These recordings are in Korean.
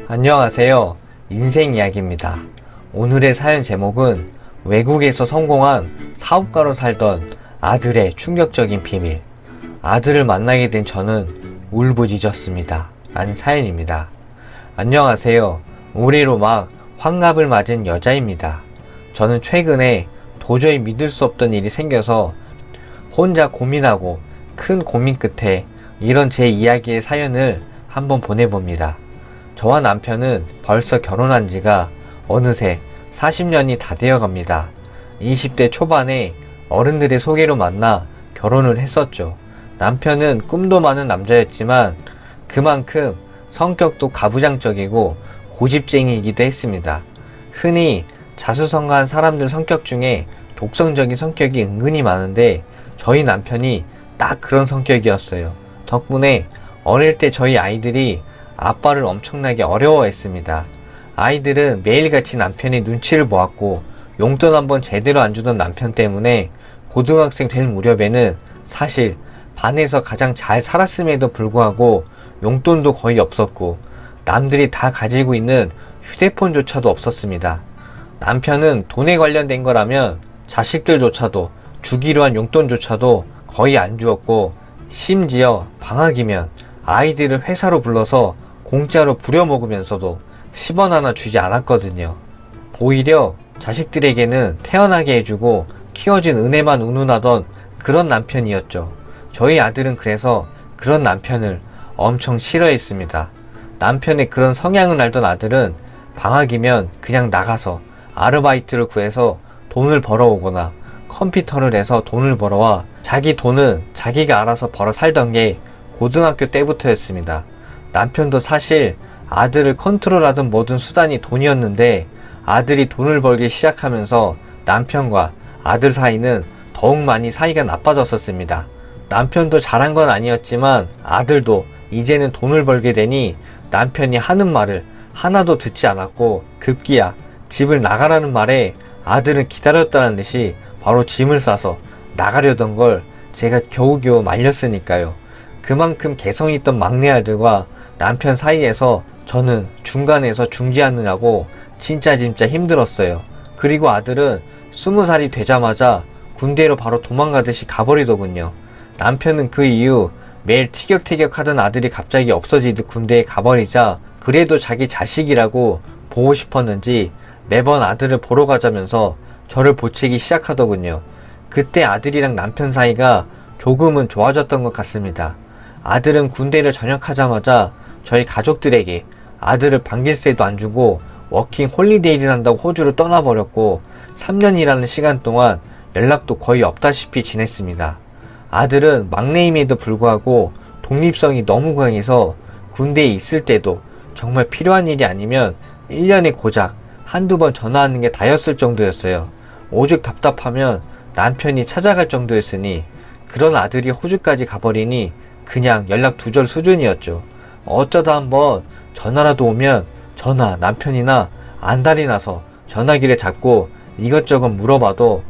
안녕하세요. 인생 이야기입니다. 오늘의 사연 제목은 외국에서 성공한 사업가로 살던 아들의 충격적인 비밀. 아들을 만나게 된 저는 울부짖었습니다. 라는 사연입니다. 안녕하세요. 올해로 막 환갑을 맞은 여자입니다. 저는 최근에 도저히 믿을 수 없던 일이 생겨서 혼자 고민하고 큰 고민 끝에 이런 제 이야기의 사연을 한번 보내봅니다. 저와 남편은 벌써 결혼한 지가 어느새 40년이 다 되어 갑니다. 20대 초반에 어른들의 소개로 만나 결혼을 했었죠. 남편은 꿈도 많은 남자였지만 그만큼 성격도 가부장적이고 고집쟁이이기도 했습니다. 흔히 자수성가한 사람들 성격 중에 독성적인 성격이 은근히 많은데 저희 남편이 딱 그런 성격이었어요. 덕분에 어릴 때 저희 아이들이 아빠를 엄청나게 어려워했습니다. 아이들은 매일같이 남편의 눈치를 보았고 용돈 한번 제대로 안 주던 남편 때문에 고등학생 될 무렵에는 사실 반에서 가장 잘 살았음에도 불구하고 용돈도 거의 없었고 남들이 다 가지고 있는 휴대폰조차도 없었습니다. 남편은 돈에 관련된 거라면 자식들조차도 주기로 한 용돈조차도 거의 안 주었고 심지어 방학이면 아이들을 회사로 불러서 공짜로 부려먹으면서도 10원 하나 주지 않았거든요. 오히려 자식들에게는 태어나게 해주고 키워준 은혜만 운운하던 그런 남편이었죠. 저희 아들은 그래서 그런 남편을 엄청 싫어했습니다. 남편의 그런 성향을 알던 아들은 방학이면 그냥 나가서 아르바이트를 구해서 돈을 벌어오거나 컴퓨터를 해서 돈을 벌어와 자기 돈은 자기가 알아서 벌어 살던 게 고등학교 때부터였습니다. 남편도 사실 아들을 컨트롤하던 모든 수단이 돈이었는데 아들이 돈을 벌기 시작하면서 남편과 아들 사이는 더욱 많이 사이가 나빠졌었습니다. 남편도 잘한 건 아니었지만 아들도 이제는 돈을 벌게 되니 남편이 하는 말을 하나도 듣지 않았고 급기야 집을 나가라는 말에 아들은 기다렸다는 듯이 바로 짐을 싸서 나가려던 걸 제가 겨우겨우 말렸으니까요. 그만큼 개성 있던 막내 아들과 남편 사이에서 저는 중간에서 중지하느라고 진짜 힘들었어요. 그리고 아들은 20살이 되자마자 군대로 바로 도망가듯이 가버리더군요. 남편은 그 이후 매일 티격태격 하던 아들이 갑자기 없어지듯 군대에 가버리자 그래도 자기 자식이라고 보고 싶었는지 매번 아들을 보러 가자면서 저를 보채기 시작하더군요. 그때 아들이랑 남편 사이가 조금은 좋아졌던 것 같습니다. 아들은 군대를 전역하자마자 저희 가족들에게 아들을 반길새도 안 주고 워킹 홀리데이를 한다고 호주를 떠나버렸고 3년이라는 시간 동안 연락도 거의 없다시피 지냈습니다. 아들은 막내임에도 불구하고 독립성이 너무 강해서 군대에 있을 때도 정말 필요한 일이 아니면 1년에 고작 한두 번 전화하는 게 다였을 정도였어요. 오죽 답답하면 남편이 찾아갈 정도였으니 그런 아들이 호주까지 가버리니 그냥 연락 두절 수준이었죠. 어쩌다 한번 전화라도 오면 남편이나 안달이 나서 전화기를 잡고 이것저것 물어봐도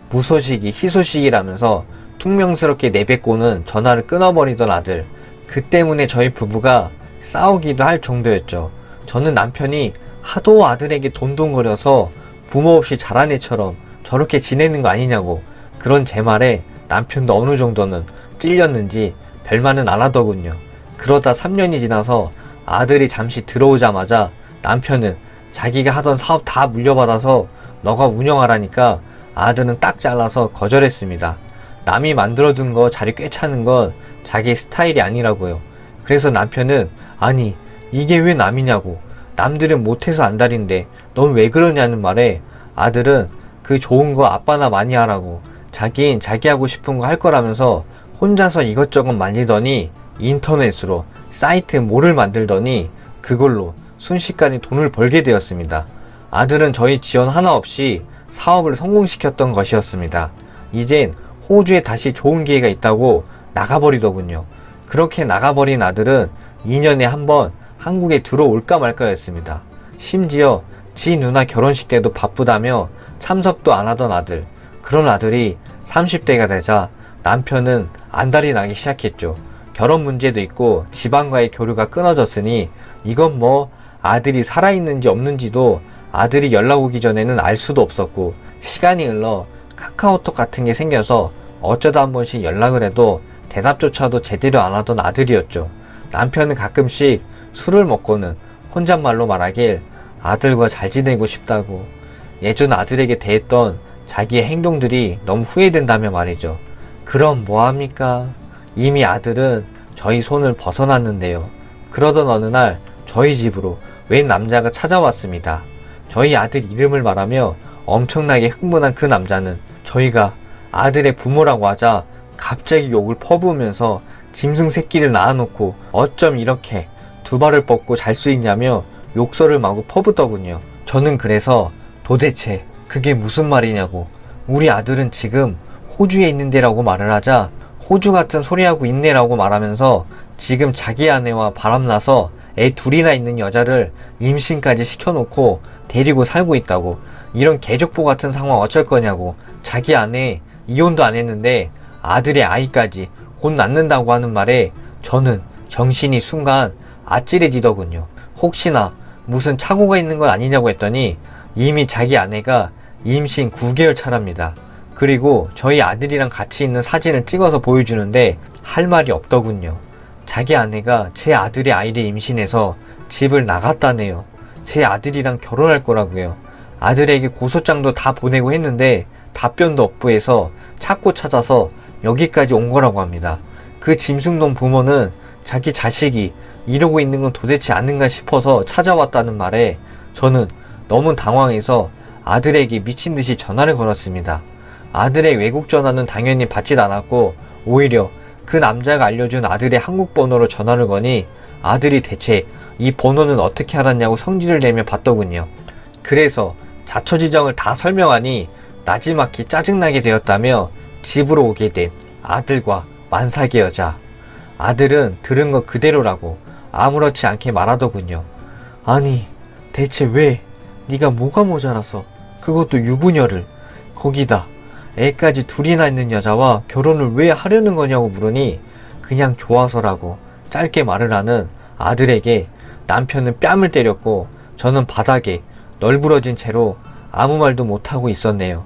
무소식이 희소식이라면서 퉁명스럽게 내뱉고는 전화를 끊어버리던 아들. 그 때문에 저희 부부가 싸우기도 할 정도였죠. 저는 남편이 하도 아들에게 돈돈거려서 부모 없이 자란 애처럼 저렇게 지내는 거 아니냐고 그런 제 말에 남편도 어느 정도는 찔렸는지 별말은 안 하더군요. 그러다 3년이 지나서 아들이 잠시 들어오자마자 남편은 자기가 하던 사업 다 물려받아서 너가 운영하라니까 아들은 딱 잘라서 거절했습니다. 남이 만들어둔 거 자리 꿰차는 건 자기 스타일이 아니라고요. 그래서 남편은 아니 이게 왜 남이냐고 남들은 못해서 안달인데 넌 왜 그러냐는 말에 아들은 그 좋은 거 아빠나 많이 하라고 자긴 자기 하고 싶은 거 할 거라면서 혼자서 이것저것 만지더니 인터넷으로 사이트 뭐를 만들더니 그걸로 순식간에 돈을 벌게 되었습니다. 아들은 저희 지원 하나 없이 사업을 성공시켰던 것이었습니다. 이젠 호주에 다시 좋은 기회가 있다고 나가버리더군요. 그렇게 나가버린 아들은 2년에 한 번 한국에 들어올까 말까였습니다. 심지어 지 누나 결혼식 때도 바쁘다며 참석도 안 하던 아들. 그런 아들이 30대가 되자 남편은 안달이 나기 시작했죠. 결혼 문제도 있고 집안과의 교류가 끊어졌으니 이건 뭐 아들이 살아있는지 없는지도 아들이 연락 오기 전에는 알 수도 없었고, 시간이 흘러 카카오톡 같은 게 생겨서 어쩌다 한 번씩 연락을 해도 대답조차도 제대로 안 하던 아들이었죠. 남편은 가끔씩 술을 먹고는 혼잣말로 말하길 아들과 잘 지내고 싶다고, 예전 아들에게 대했던 자기의 행동들이 너무 후회된다며 말이죠. 그럼 뭐합니까? 이미 아들은 저희 손을 벗어났는데요. 그러던 어느 날 저희 집으로 웬 남자가 찾아왔습니다. 저희 아들 이름을 말하며 엄청나게 흥분한 그 남자는 저희가 아들의 부모라고 하자 갑자기 욕을 퍼부으면서 짐승 새끼를 낳아놓고 어쩜 이렇게 두 발을 뻗고 잘 수 있냐며 욕설을 마구 퍼붓더군요. 저는 그래서 도대체 그게 무슨 말이냐고, 우리 아들은 지금 호주에 있는데라고 말을 하자 호주 같은 소리하고 있네라고 말하면서 지금 자기 아내와 바람나서 애 둘이나 있는 여자를 임신까지 시켜놓고 데리고 살고 있다고, 이런 개족보 같은 상황 어쩔 거냐고, 자기 아내 이혼도 안 했는데 아들의 아이까지 곧 낳는다고 하는 말에 저는 정신이 순간 아찔해지더군요. 혹시나 무슨 착오가 있는 건 아니냐고 했더니 이미 자기 아내가 임신 9개월 차랍니다. 그리고 저희 아들이랑 같이 있는 사진을 찍어서 보여주는데 할 말이 없더군요. 자기 아내가 제 아들의 아이를 임신해서 집을 나갔다네요. 제 아들이랑 결혼할 거라고요. 아들에게 고소장도 다 보내고 했는데 답변도 없고 해서 찾고 찾아서 여기까지 온 거라고 합니다. 그 짐승놈 부모는 자기 자식이 이러고 있는 건 도대체 아는가 싶어서 찾아왔다는 말에 저는 너무 당황해서 아들에게 미친 듯이 전화를 걸었습니다. 아들의 외국 전화는 당연히 받질 않았고 오히려 그 남자가 알려준 아들의 한국 번호로 전화를 거니 아들이 대체 이 번호는 어떻게 알았냐고 성질을 내며 받더군요. 그래서 자초지정을 다 설명하니 나지막히 짜증나게 되었다며 집으로 오게 된 아들과 만삭의 여자. 아들은 들은 것 그대로라고 아무렇지 않게 말하더군요. 아니 대체 왜 네가 뭐가 모자라서 그것도 유부녀를, 거기다 애까지 둘이나 있는 여자와 결혼을 왜 하려는 거냐고 물으니 그냥 좋아서라고 짧게 말을 하는 아들에게 남편은 뺨을 때렸고 저는 바닥에 널브러진 채로 아무 말도 못하고 있었네요.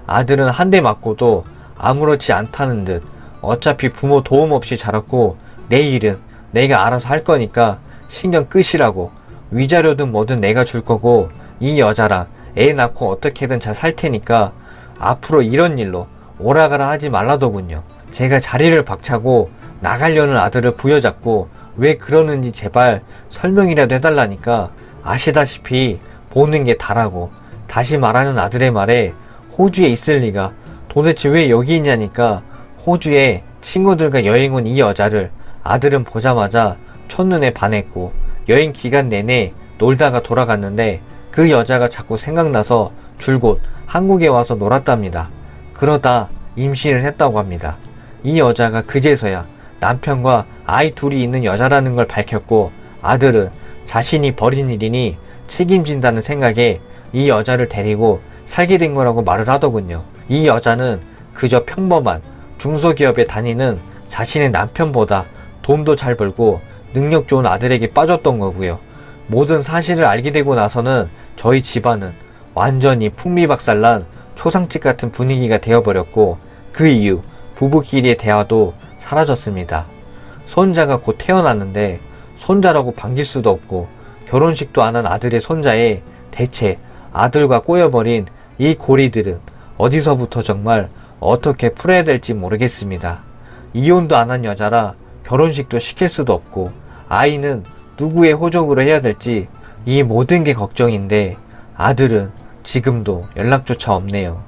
아들은 한 대 맞고도 아무렇지 않다는 듯 어차피 부모 도움 없이 자랐고 내 일은 내가 알아서 할 거니까 신경 끄시라고, 위자료든 뭐든 내가 줄 거고 이 여자랑 애 낳고 어떻게든 잘 살 테니까 앞으로 이런 일로 오라가라 하지 말라더군요. 제가 자리를 박차고 나가려는 아들을 부여잡고 왜 그러는지 제발 설명이라도 해달라니까 아시다시피 보는 게 다라고 다시 말하는 아들의 말에 호주에 있을 리가, 도대체 왜 여기 있냐니까 호주에 친구들과 여행 온 이 여자를 아들은 보자마자 첫눈에 반했고 여행 기간 내내 놀다가 돌아갔는데 그 여자가 자꾸 생각나서 줄곧 한국에 와서 놀았답니다. 그러다 임신을 했다고 합니다. 이 여자가 그제서야 남편과 아이 둘이 있는 여자라는 걸 밝혔고 아들은 자신이 벌인 일이니 책임진다는 생각에 이 여자를 데리고 살게 된 거라고 말을 하더군요. 이 여자는 그저 평범한 중소기업에 다니는 자신의 남편보다 돈도 잘 벌고 능력 좋은 아들에게 빠졌던 거고요. 모든 사실을 알게 되고 나서는 저희 집안은 완전히 풍미박살난 초상집 같은 분위기가 되어버렸고 그 이후 부부끼리의 대화도 사라졌습니다. 손자가 곧 태어났는데 손자라고 반길 수도 없고 결혼식도 안 한 아들의 손자에 대체 아들과 꼬여버린 이 고리들은 어디서부터 정말 어떻게 풀어야 될지 모르겠습니다. 이혼도 안 한 여자라 결혼식도 시킬 수도 없고 아이는 누구의 호적으로 해야 될지 이 모든 게 걱정인데 아들은 지금도 연락조차 없네요.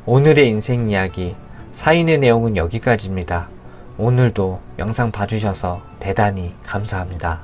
오늘의 인생 이야기 사인의 내용은 여기까지입니다. 오늘도 영상 봐주셔서 대단히 감사합니다.